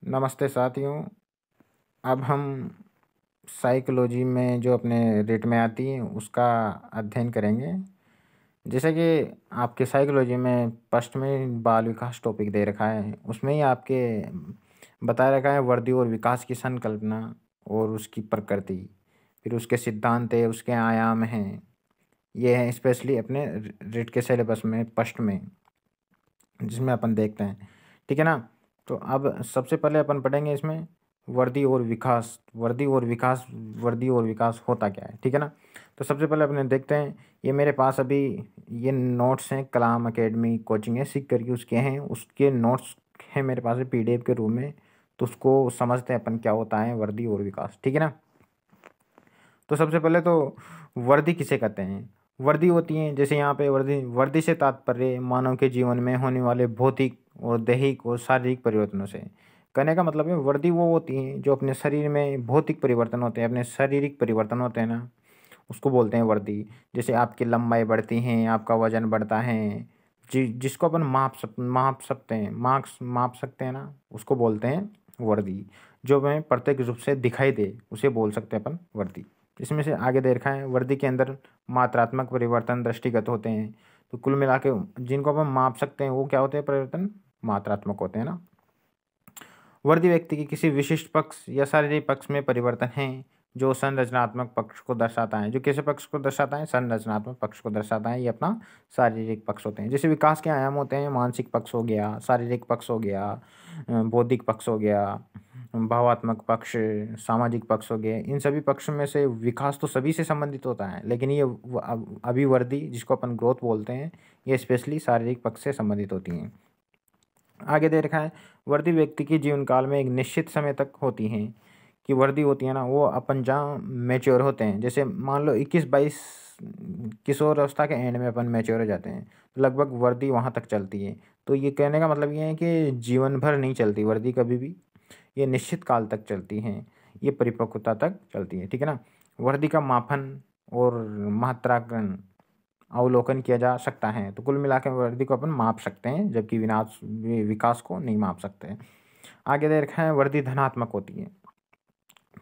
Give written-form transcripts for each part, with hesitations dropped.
नमस्ते साथियों। अब हम साइकोलॉजी में जो अपने रेट में आती है उसका अध्ययन करेंगे। जैसे कि आपके साइकोलॉजी में फर्स्ट में बाल विकास टॉपिक दे रखा है, उसमें ही आपके बता रखा है वर्दी और विकास की संकल्पना और उसकी प्रकृति, फिर उसके सिद्धांत है, उसके आयाम हैं। ये हैं स्पेशली अपने रेट के सिलेबस में फर्स्ट में, जिसमें अपन देखते हैं। ठीक है ना। तो अब सबसे पहले अपन पढ़ेंगे इसमें वर्दी और विकास। वर्दी और विकास होता क्या है, ठीक है ना। तो सबसे पहले अपने देखते हैं, ये मेरे पास अभी ये नोट्स हैं, कलाम एकेडमी कोचिंग है सीख करके उसके हैं, उसके नोट्स हैं मेरे पास पीडीएफ के रूप में। तो उसको समझते हैं अपन क्या होता है वर्दी और विकास, ठीक है ना। तो सबसे पहले तो वर्दी किसे कहते हैं। वर्दी होती हैं, जैसे यहाँ पे वर्दी वर्दी से तात्पर्य मानव के जीवन में होने वाले भौतिक और दैहिक और शारीरिक परिवर्तनों से। कहने का मतलब है वर्दी वो होती हैं जो अपने शरीर में भौतिक परिवर्तन होते हैं, अपने शारीरिक परिवर्तन होते हैं ना, उसको बोलते हैं वर्दी। जैसे आपकी लंबाई बढ़ती है, आपका वजन बढ़ता है, जिसको अपन माप सकते हैं ना, उसको बोलते हैं वर्दी। जो हमें प्रत्यक्ष रूप से दिखाई दे उसे बोल सकते हैं अपन वर्दी। इसमें से आगे दे रखा है वर्दी के अंदर मात्रात्मक परिवर्तन दृष्टिगत होते हैं। तो कुल मिला के जिनको अपन माप सकते हैं वो क्या होते हैं, परिवर्तन मात्रात्मक होते हैं ना। वर्दी व्यक्ति के किसी विशिष्ट पक्ष या शारीरिक पक्ष में परिवर्तन है जो संरचनात्मक पक्ष को दर्शाता है। जो किसी पक्ष को दर्शाता है, संरचनात्मक पक्ष को दर्शाता है, ये अपना शारीरिक पक्ष होते हैं। जैसे विकास के आयाम होते हैं, मानसिक पक्ष हो गया, शारीरिक पक्ष हो गया, बौद्धिक पक्ष हो गया, भावात्मक पक्ष, सामाजिक पक्ष हो गए। इन सभी पक्ष में से विकास तो सभी से संबंधित होता है, लेकिन ये अभिवर्दी जिसको अपन ग्रोथ बोलते हैं, ये स्पेशली शारीरिक पक्ष से संबंधित होती हैं। आगे दे रखा है वर्दी व्यक्ति के जीवन काल में एक निश्चित समय तक होती हैं। कि वर्दी होती है ना, वो अपन जहाँ मेच्योर होते हैं, जैसे मान लो 21-22 किशोर अवस्था के एंड में अपन मेच्योर हो जाते हैं, तो लगभग वर्दी वहाँ तक चलती है। तो ये कहने का मतलब ये है कि जीवन भर नहीं चलती वर्दी कभी भी, ये निश्चित काल तक चलती हैं, ये परिपक्वता तक चलती है, ठीक है ना। वर्दी का मापन और मात्रांकन अवलोकन किया जा सकता है। तो कुल मिलाकर वर्दी को अपन माप सकते हैं, जबकि विकास को नहीं माप सकते हैं। आगे दे रखा है वर्दी धनात्मक होती है।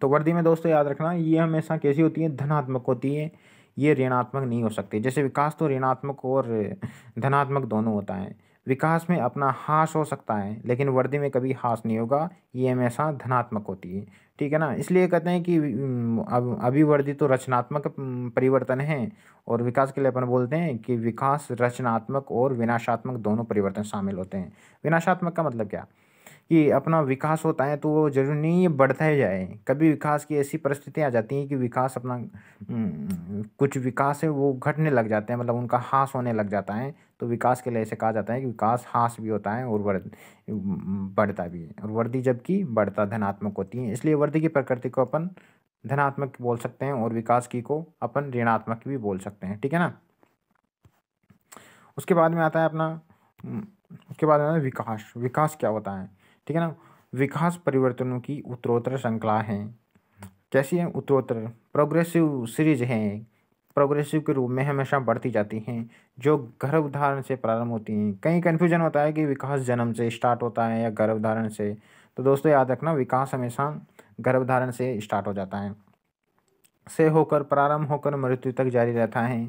तो वर्दी में दोस्तों याद रखना, ये हमेशा कैसी होती है, धनात्मक होती है, ये ऋणात्मक नहीं हो सकती। जैसे विकास तो ऋणात्मक और धनात्मक दोनों होता है। विकास में अपना ह्रास हो सकता है, लेकिन वर्दी में कभी ह्रास नहीं होगा, ये हमेशा धनात्मक होती है, ठीक है ना। इसलिए कहते हैं कि अब अभिवर्दी तो रचनात्मक परिवर्तन है, और विकास के लिए अपन बोलते हैं कि विकास रचनात्मक और विनाशात्मक दोनों परिवर्तन शामिल होते हैं। विनाशात्मक का मतलब क्या, कि अपना विकास होता है तो वो जरूरी नहीं है बढ़ता ही जाए। कभी विकास की ऐसी परिस्थितियाँ आ जाती हैं कि विकास अपना कुछ विकास है वो घटने लग जाते हैं, मतलब उनका ह्रास होने लग जाता है। तो विकास के लिए ऐसे कहा जाता है कि विकास ह्रास भी होता है और बढ़ता भी है। और वर्दी जबकि बढ़ता धनात्मक होती है, इसलिए वर्दी की प्रकृति को अपन धनात्मक बोल सकते हैं और विकास की को अपन ऋणात्मक भी बोल सकते हैं, ठीक है ना। उसके बाद में आता है अपना उसके बाद आता है विकास। विकास क्या होता है, ठीक है ना। विकास परिवर्तनों की उत्तरोत्तर श्रृंखला है। कैसी है, उत्तरोत्तर प्रोग्रेसिव सीरीज है, प्रोग्रेसिव के रूप में हमेशा बढ़ती जाती हैं, जो गर्भधारण से प्रारंभ होती हैं। कहीं कन्फ्यूजन होता है कि विकास जन्म से स्टार्ट होता है या गर्भधारण से। तो दोस्तों याद रखना, विकास हमेशा गर्भधारण से स्टार्ट हो जाता है, से होकर प्रारंभ होकर मृत्यु तक जारी रहता है।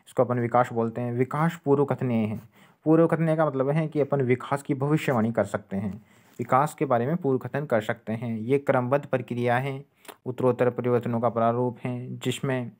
इसको अपन विकास बोलते हैं। विकास पूर्व कथनीय है। पूर्व कथनीय का मतलब है कि अपन विकास की भविष्यवाणी कर सकते हैं, विकास के बारे में पूर्व कथन कर सकते हैं। ये क्रमबद्ध प्रक्रिया है, उत्तरोत्तर परिवर्तनों का प्रारूप है, जिसमें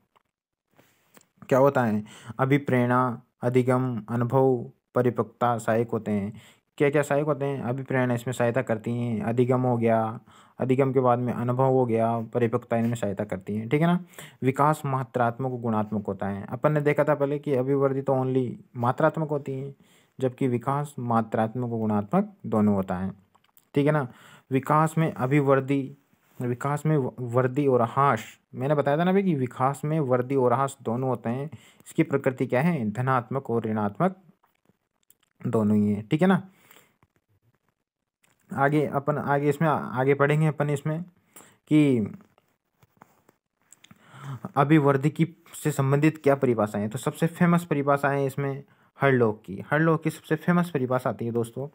क्या होता है, अभिप्रेरणा, अधिगम, अनुभव, परिपक्वता सहायक होते हैं। क्या क्या सहायक होते हैं, अभिप्रेरणा इसमें सहायता करती हैं, अधिगम हो गया, अधिगम के बाद में अनुभव हो गया, परिपक्वता इनमें सहायता करती है, ठीक है ना। विकास मात्रात्मक और गुणात्मक होता है। अपन ने देखा था पहले कि अभिवृद्धि तो ओनली मात्रात्मक होती है, जबकि विकास मात्रात्मक और गुणात्मक दोनों होता है, ठीक है ना। विकास में अभिवृद्धि, विकास में वृद्धि और ह्रास, मैंने बताया था ना भाई कि विकास में वृद्धि और ह्रास दोनों होते हैं। इसकी प्रकृति क्या है, धनात्मक और ऋणात्मक दोनों ही है, ठीक है ना। आगे इसमें आगे पढ़ेंगे अपन इसमें कि अभिवृद्धि की से संबंधित क्या परिभाषाएं हैं। तो सबसे फेमस परिभाषा है इसमें हरलोक की। हरलोक की सबसे फेमस परिभाषा आती है दोस्तों,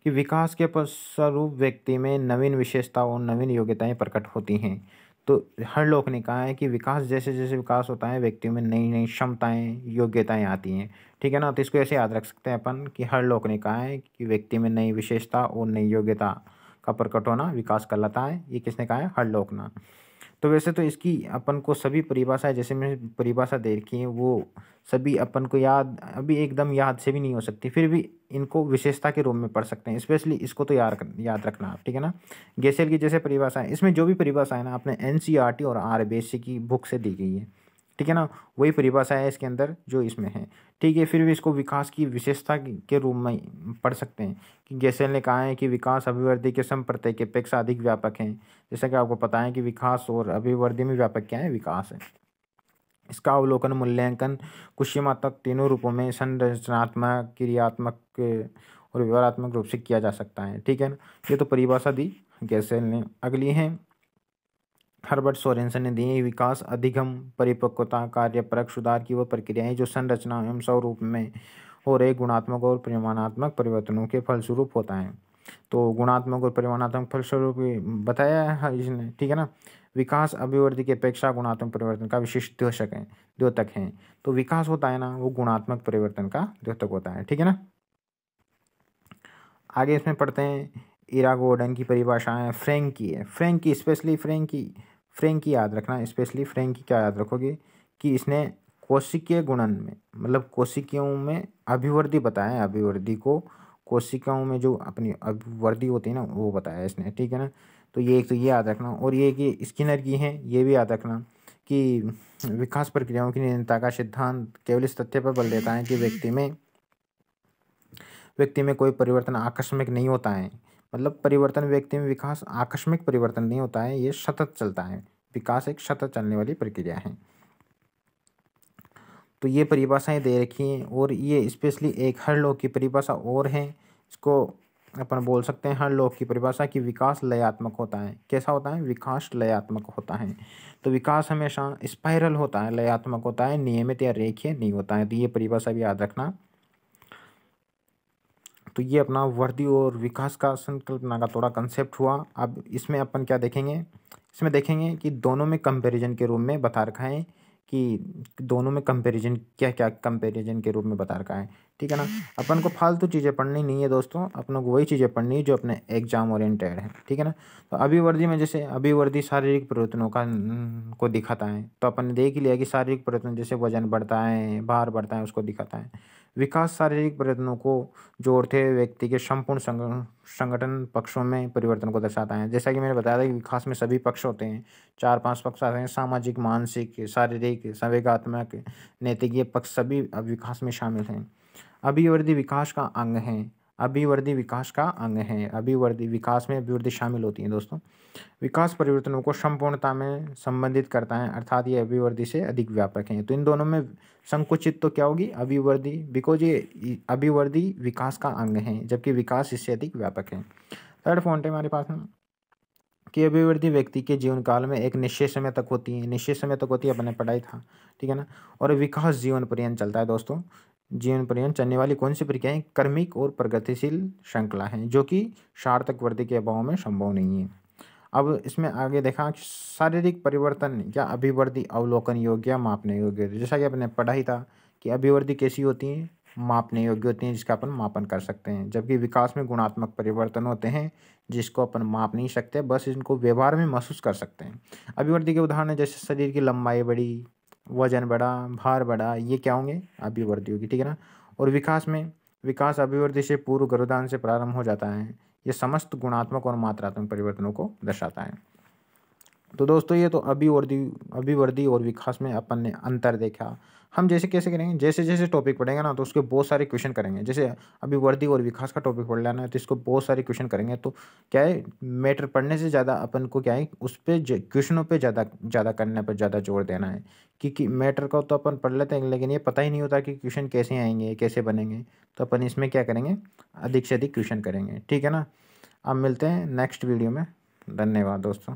कि विकास के फलस्वरूप व्यक्ति में नवीन विशेषता और नवीन योग्यताएं प्रकट होती हैं। तो हरलोक ने कहा है कि विकास जैसे जैसे विकास होता है व्यक्तियों में नई नई क्षमताएं योग्यताएं आती हैं। ठीक है ना। तो इसको ऐसे याद रख सकते हैं अपन कि हरलोक ने कहा है कि व्यक्ति में नई विशेषता और नई योग्यता का प्रकट होना विकास कहलाता है। ये किसने कहा है? हरलोक ने। तो वैसे तो इसकी अपन को सभी परिभाषाएं जैसे मैं परिभाषा दे रखी है वो सभी अपन को याद अभी एकदम याद से भी नहीं हो सकती, फिर भी इनको विशेषता के रूप में पढ़ सकते हैं। स्पेशली इसको तो याद रखना आप। ठीक है ना। गेसेल की जैसे परिभाषा है, इसमें जो भी परिभाषा है ना अपने एनसीईआरटी और आरबीएससी की बुक से दी गई है। ठीक है ना। वही परिभाषा है इसके अंदर जो इसमें है। ठीक है। फिर भी इसको विकास की विशेषता के रूप में पढ़ सकते हैं कि गेसेल ने कहा है कि विकास अभिवृद्धि के संप्रत्यय की अपेक्षा अधिक व्यापक है। जैसा कि आपको पता है कि विकास और अभिवृद्धि में व्यापक क्या है? विकास है। इसका अवलोकन, मूल्यांकन, कुष्यमात्मक तीनों रूपों में संरचनात्मक, क्रियात्मक और विवरणात्मक रूप से किया जा सकता है। ठीक है ना। ये तो परिभाषा दी गेसेल ने। अगली है हर्बर्ट सोरेनसन ने दी है, विकास अधिगम, परिपक्वता, कार्यपरक सुधार की वह प्रक्रियाएं जो संरचना एवं स्वरूप में हो रहे गुणात्मक और परिमाणात्मक परिवर्तनों के फलस्वरूप होता है। तो गुणात्मक और परिमाणात्मक फलस्वरूप बताया है इसने। ठीक है ना। विकास अभिवृद्धि की अपेक्षा गुणात्मक परिवर्तन का विशिष्ट द्योतक है। तो विकास होता है ना वो गुणात्मक परिवर्तन का द्योतक होता है। ठीक है ना। आगे इसमें पढ़ते हैं इरा गॉर्डन की परिभाषा है। फ्रैंकी है। फ्रैंकी स्पेशली फ्रैंकी याद रखना। स्पेशली फ्रैंकी क्या याद रखोगे कि इसने कोशिकीय गुणन में मतलब कोशिकाओं में अभिवृद्धि बताया है। अभिवृद्धि को कोशिकाओं में जो अपनी अभिवृद्धि होती है ना वो बताया इसने। ठीक है ना। तो ये एक तो ये याद रखना, और ये कि स्किनर की है ये भी याद रखना कि विकास प्रक्रियाओं की निरंतरता का सिद्धांत केवल इस तथ्य पर बल देता है कि व्यक्ति में कोई परिवर्तन आकस्मिक नहीं होता है। मतलब परिवर्तन व्यक्ति में विकास आकस्मिक परिवर्तन नहीं होता है, ये सतत चलता है। विकास एक सतत चलने वाली प्रक्रिया है। तो ये परिभाषाएं दे रखी हैं, और ये स्पेशली एक हरलोक की परिभाषा और है। इसको अपन बोल सकते हैं हरलोक की परिभाषा कि विकास लयात्मक होता है। कैसा होता है? विकास लयात्मक होता है। तो विकास हमेशा स्पाइरल होता है, लयात्मक होता है, नियमित या रेखीय नहीं होता है। तो ये परिभाषा भी याद रखना। तो ये अपना वृद्धि और विकास का संकल्पना का थोड़ा कंसेप्ट हुआ। अब इसमें अपन क्या देखेंगे? इसमें देखेंगे कि दोनों में कंपैरिजन के रूप में बता रखा है कि दोनों में कंपैरिजन क्या क्या कंपैरिजन के रूप में बता रखा है। ठीक है ना। अपन को फालतू चीज़ें पढ़नी नहीं है दोस्तों, अपनों को वही चीज़ें पढ़नी है जो अपने एग्जाम ओरिएंटेड है। ठीक है ना। तो अभिवृद्धि में जैसे अभिवृद्धि शारीरिक परिवर्तनों को दिखाता है। तो अपन ने देख ही लिया कि शारीरिक परिवर्तन जैसे वजन बढ़ता है, भार बढ़ता है, उसको दिखाता है। विकास शारीरिक प्रयत्नों को जोड़ते हुए व्यक्ति के संपूर्ण संगठन पक्षों में परिवर्तन को दर्शाता है। जैसा कि मैंने बताया था कि विकास में सभी पक्ष होते हैं, 4-5 पक्ष आते हैं, सामाजिक, मानसिक, शारीरिक, संवेगात्मक, नैतिक, ये पक्ष सभी अब विकास में शामिल हैं। अभिवृद्धि विकास का अंग है। अभिवृद्धि विकास का अंग है। अभिवृद्धि विकास में अभिवृद्धि शामिल होती है दोस्तों। विकास परिवर्तनों को संपूर्णता में संबंधित करता है, अर्थात ये अभिवृद्धि से अधिक व्यापक है। तो इन दोनों में संकुचित तो क्या होगी? अभिवृद्धि, बिकॉज ये अभिवृद्धि विकास का अंग है जबकि विकास इससे अधिक व्यापक है। थर्ड पॉइंट है हमारे पास में कि अभिवृद्धि व्यक्ति के जीवन काल में एक निश्चित समय तक होती है। निश्चित समय तक होती है, अपने पढ़ाई था। ठीक है ना। और विकास जीवन पर्यंत चलता है दोस्तों। जीवन पर्यंत चलने वाली कौन सी प्रक्रियाएं? क्रमिक और प्रगतिशील श्रृंखला है जो कि सार्थक वृद्धि के अभाव में संभव नहीं है। अब इसमें आगे देखा कि शारीरिक परिवर्तन या अभिवृद्धि अवलोकन योग्य या मापने योग्य होती है। जैसा कि अपने पढ़ाई था कि अभिवृद्धि कैसी होती है? मापने योग्य होती हैं, जिसका अपन मापन कर सकते हैं। जबकि विकास में गुणात्मक परिवर्तन होते हैं जिसको अपन माप नहीं सकते, बस इनको व्यवहार में महसूस कर सकते हैं। अभिवृद्धि के उदाहरण है जैसे शरीर की लंबाई बढ़ी, वजन बढ़ा, भार बढ़ा, ये क्या होंगे? अभिवृद्धि होगी। ठीक है ना। और विकास अभिवृद्धि से पूर्व गर्भाधान से प्रारंभ हो जाता है। ये समस्त गुणात्मक और मात्रात्मक परिवर्तनों को दर्शाता है। तो दोस्तों ये तो अभिवृद्धि और विकास में अपन ने अंतर देखा। हम जैसे कैसे करेंगे? जैसे जैसे टॉपिक पढ़ेंगे ना तो उसके बहुत सारे क्वेश्चन करेंगे। जैसे अभिवृद्धि और विकास का टॉपिक पढ़ लेना है तो इसको बहुत सारे क्वेश्चन करेंगे। तो क्या है, मैटर पढ़ने से ज़्यादा अपन को क्या है उस पर क्वेश्चनों पे ज़्यादा करने पर ज़्यादा जोर देना है। क्योंकि मैटर का तो अपन पढ़ लेते हैं लेकिन ये पता ही नहीं होता कि क्वेश्चन कैसे आएंगे, कैसे बनेंगे। तो अपन इसमें क्या करेंगे? अधिक से अधिक क्वेश्चन करेंगे। ठीक है ना। अब मिलते हैं नेक्स्ट वीडियो में। धन्यवाद दोस्तों।